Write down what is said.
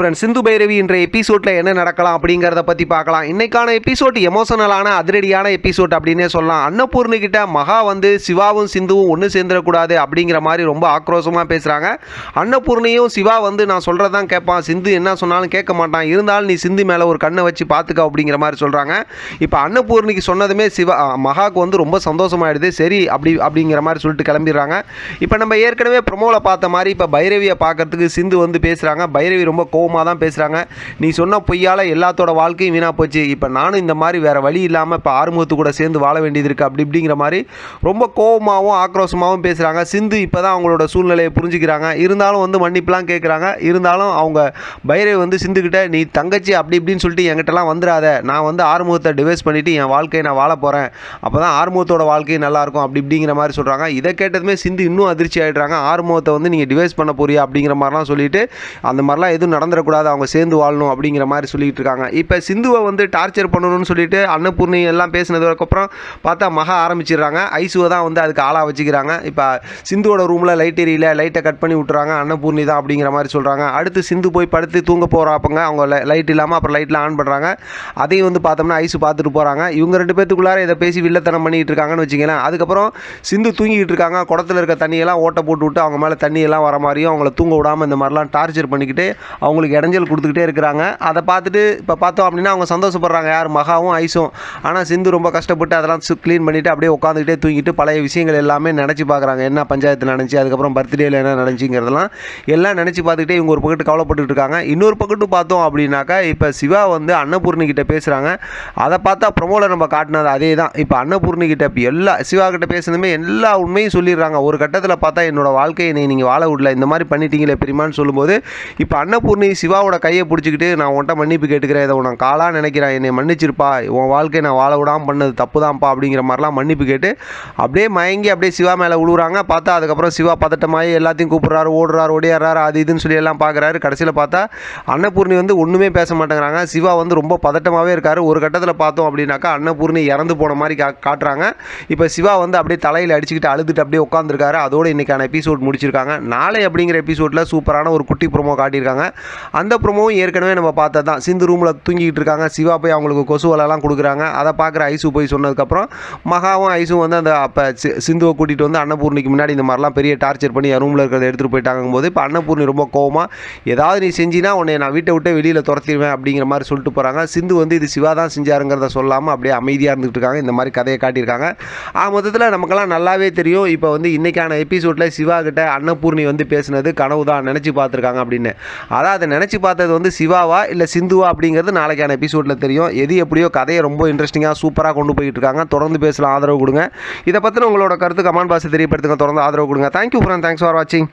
Friends, Sindhu Bhairavi என்ற எபிசோடில் என்ன நடக்கலாம் அப்படிங்கிறத பற்றி பார்க்கலாம். இன்றைக்கான எபிசோட் எமோஷனலான அதிரடியான எபிசோட் அப்படின்னே சொல்லலாம். அன்னபூர்ணிக்கிட்ட மகா வந்து சிவாவும் சிந்துவும் ஒன்று சேர்ந்துடக்கூடாது அப்படிங்கிற மாதிரி ரொம்ப ஆக்ரோஷமாக பேசுகிறாங்க. அன்னபூர்ணியும் சிவா வந்து நான் சொல்கிறது தான் கேட்பான், சிந்து என்ன சொன்னாலும் கேட்க மாட்டான், இருந்தாலும் நீ சிந்து மேலே ஒரு கண்ணை வச்சு பார்த்துக்க அப்படிங்கிற மாதிரி சொல்கிறாங்க. இப்போ அன்னபூர்ணிக்கு சொன்னதுமே மகாவுக்கு வந்து ரொம்ப சந்தோஷமாயிடுது. சரி அப்படிங்கிற மாதிரி சொல்லிட்டு கிளம்பிடுறாங்க. இப்போ நம்ம ஏற்கனவே ப்ரொமோவில் பார்த்த மாதிரி இப்போ பைரவியை பார்க்கறதுக்கு சிந்து வந்து பேசுகிறாங்க. பைரவி ரொம்ப தான் பேசுகிறாங்க. நீ சொன்ன பொய்யால் எல்லாத்தோட வாழ்க்கையும் வீணாக போச்சு. இப்போ நானும் இந்த மாதிரி வேறு வழி இல்லாமல் இப்போ ஆறுமுகத்து கூட சேர்ந்து வாழ வேண்டியது இருக்குது அப்படிங்கிற மாதிரி ரொம்ப கோபமாகவும் ஆக்ரோஷமாகவும் பேசுகிறாங்க. சிந்து இப்போ தான் அவங்களோட சூழ்நிலையை புரிஞ்சுக்கிறாங்க. இருந்தாலும் வந்து மன்னிப்புலாம் கேட்குறாங்க. இருந்தாலும் அவங்க பைரவி வந்து சிந்துக்கிட்ட நீ தங்கச்சி அப்படி இப்படின்னு சொல்லிட்டு என்கிட்டலாம் வந்துடாத, நான் வந்து ஆறுமுகத்தை டிவைஸ் பண்ணிவிட்டு என் வாழ்க்கையை நான் வாழ போகிறேன், அப்போ தான் ஆறுமுகத்தோட வாழ்க்கையும் நல்லாயிருக்கும் அப்படிங்கிற மாதிரி சொல்கிறாங்க. இதை கேட்டதுமே சிந்து இன்னும் அதிர்ச்சி ஆகிடுறாங்க. ஆறுமுகத்தை வந்து நீங்கள் டிவைஸ் பண்ண போறியா அப்படிங்கிற மாதிரிலாம் சொல்லிட்டு அந்த மாதிரிலாம் எதுவும் நடந்துடக்கூடாது, அவங்க சேர்ந்து வாழணும் அப்படிங்கிற மாதிரி சொல்லிட்டு இருக்காங்க. இப்போ சிந்துவை வந்து டார்ச்சர் பண்ணணும்னு சொல்லிட்டு அன்னபூர்ணி எல்லாம் பேசினதுக்கப்புறம் பார்த்தா மகா ஆரம்பிச்சிடுறாங்க. ஐசுவை தான் வந்து அதுக்கு ஆளாக வச்சுக்கிறாங்க. இப்போ சிந்துவோட ரூமில் லைட் எரியல, லைட்டை கட் பண்ணி விட்டுறாங்க. அன்னபூர்ணி தான் அப்படிங்கிற மாதிரி சொல்கிறாங்க. அடுத்து சிந்து போய் படுத்து தூங்க போகிறாப்பங்க. அவங்க லைட் இல்லாமல் அப்புறம் லைட்லாம் ஆன் பண்ணுறாங்க. அதையும் வந்து பார்த்தோம்னா ஐசு பார்த்துட்டு போகிறாங்க. இவங்க ரெண்டு பேத்துக்குள்ளார இதை பேசி வில்லத்தனம் பண்ணிகிட்டு இருக்காங்கன்னு வச்சுக்கலாம். அதுக்கப்புறம் சிந்து தூங்கிட்டு இருக்காங்க. குடத்தில் இருக்க தண்ணியெல்லாம் ஓட்ட போட்டு விட்டு அவங்க மேலே தண்ணியெல்லாம் வர மாதிரியும் அவங்கள தூங்க விடாமல் இந்த மாதிரிலாம் டார்ச்சர் பண்ணிக்கிட்டு அவங்களுக்கு இடைஞ்சல் கொடுத்துக்கிட்டே இருக்கிறாங்க. அதை பார்த்துட்டு இப்போ பார்த்தோம் அப்படின்னா அவங்க சந்தோஷப்படுறாங்க, யார் மகாவும் ஐசும். ஆனால் சிந்து ரொம்ப கஷ்டப்பட்டு அதெல்லாம் க்ளீன் பண்ணிவிட்டு அப்படியே உட்காந்துக்கிட்டே தூங்கிட்டு பழைய விஷயங்கள் எல்லாமே நினச்சி பார்க்குறாங்க. என்ன பஞ்சாயத்து நடந்துச்சு, அதுக்கப்புறம் பர்த்டேயில் என்ன நடந்துச்சுங்கிறதெல்லாம் எல்லாம் நினச்சி பார்த்துக்கிட்டே இவங்க ஒரு பக்கத்து கவலைப்பட்டு இருக்காங்க. இன்னொரு பக்கத்து பார்த்தோம் அப்படின்னாக்கா இப்போ சிவா வந்து அன்னபூர்ணிக்கிட்ட பேசுகிறாங்க. அதை பார்த்தா ப்ரொமோவில் நம்ம காட்டினது அதே தான். இப்போ அன்னபூர்ணிக்கிட்ட இப்போ சிவா கிட்ட பேசுனதுமே எல்லா உண்மையும் சொல்லிடுறாங்க. ஒரு கட்டத்தில் பார்த்தா என்னோட வாழ்க்கையை நீங்கள் வாழ விடல, இந்த மாதிரி பண்ணிட்டீங்களே பெரியமான்னு சொல்லும்போது இப்போ அன்னபூர்ணி சிவாவோட கையை பிடிச்சிக்கிட்டு நான் உன்ட்ட மன்னிப்பு கேட்டுக்கிறேன், இதை உனக்கு காலாக நினைக்கிறேன், என்னை மன்னிச்சிருப்பா, உன் வாழ்க்கையை நான் வாழ விடாமல் பண்ணது தப்பு தான்ப்பா அப்படிங்கிற மாதிரிலாம் மன்னிப்பு கேட்டு அப்படியே மயங்கி அப்படியே சிவா மேலே விழுவுறாங்க. பார்த்தா அதுக்கப்புறம் சிவா பதட்டமாகி எல்லாத்தையும் கூப்பிட்றாரு, ஓடுறாரு, ஓடியாடுறாரு, அது இதுன்னு சொல்லி எல்லாம் பார்க்குறாரு. கடைசியில் பார்த்தா அன்னபூர்ணி வந்து ஒன்றுமே பேச மாட்டேங்கிறாங்க. சிவா வந்து ரொம்ப பதட்டமாகவே இருக்கார். ஒரு கட்டத்தில் பார்த்தோம் அப்படின்னாக்கா அன்னபூர்ணி இறந்து போன மாதிரி காட்டுறாங்க. இப்போ சிவா வந்து அப்படியே தலையில் அடிச்சுக்கிட்டு அழுதுட்டு அப்படியே உட்காந்துருக்காரு. அதோடு இன்றைக்கான எபிசோட் முடிச்சிருக்காங்க. நாளை அப்படிங்கிற எபிசோடில் சூப்பரான ஒரு குட்டி ப்ரோமோ காட்டியிருக்காங்க. அந்த ப்ரோமோவும் ஏற்கனவே நம்ம பார்த்தது தான். சிந்து ரூமில் தூங்கிக்கிட்டு இருக்காங்க. சிவா போய் அவங்களுக்கு கொசு வலைலாம் கொடுக்குறாங்க. அதை பார்க்குற ஐசு போய் சொன்னதுக்கப்புறம் மகாவும் ஐசும் வந்து அந்த அப்போ சிந்துவை கூட்டிகிட்டு வந்து அன்னபூர்ணிக்கு முன்னாடி இந்த மாதிரிலாம் பெரிய டார்ச்சர் பண்ணி ரூமில் இருக்கிறத எடுத்துகிட்டு போயிட்டாங்கும் போது இப்போ அன்னபூர்ணி ரொம்ப கோவமாக ஏதாவது நீ செஞ்சினா உன்னை நான் வீட்டை விட்டு வெளியில் துரத்திடுவேன் அப்படிங்கிற மாதிரி சொல்லிட்டு போகிறாங்க. சிந்து வந்து இது சிவா தான் செஞ்சாருங்கிறத சொல்லாமல் அப்படியே அமைதியாக இருந்துகிட்டு இருக்காங்க. இந்த மாதிரி கதையை காட்டியிருக்காங்க. மொத்தத்தில் நமக்கெல்லாம் நல்லாவே தெரியும் இப்போ வந்து இன்றைக்கான எபிசோடில் சிவா கிட்ட அன்னபூர்ணி வந்து பேசுனது கனவு தான் நினச்சி பார்த்துருக்காங்க அப்படின்னு. அதான் அதை நினச்சி பார்த்தது வந்து சிவாவா இல்லை சிந்துவா அப்படிங்கிறது நாளைக்கான எபிசோடில் தெரியும். எது எப்படியோ கதையை ரொம்ப இன்ட்ரெஸ்டிங்காக சூப்பராக கொண்டு போயிட்டு இருக்காங்க. தொடர்ந்து பேசலாம், ஆதரவு கொடுங்க. இதை பற்றின உங்களோட கருத்து கமெண்ட் பாக்ஸில் தெரியப்படுத்துங்க. தொடர்ந்து ஆதரவு கொடுங்க. தேங்க்யூ ஃப்ரெண்ட், தேங்க்ஸ் ஃபார் வாட்சிங்.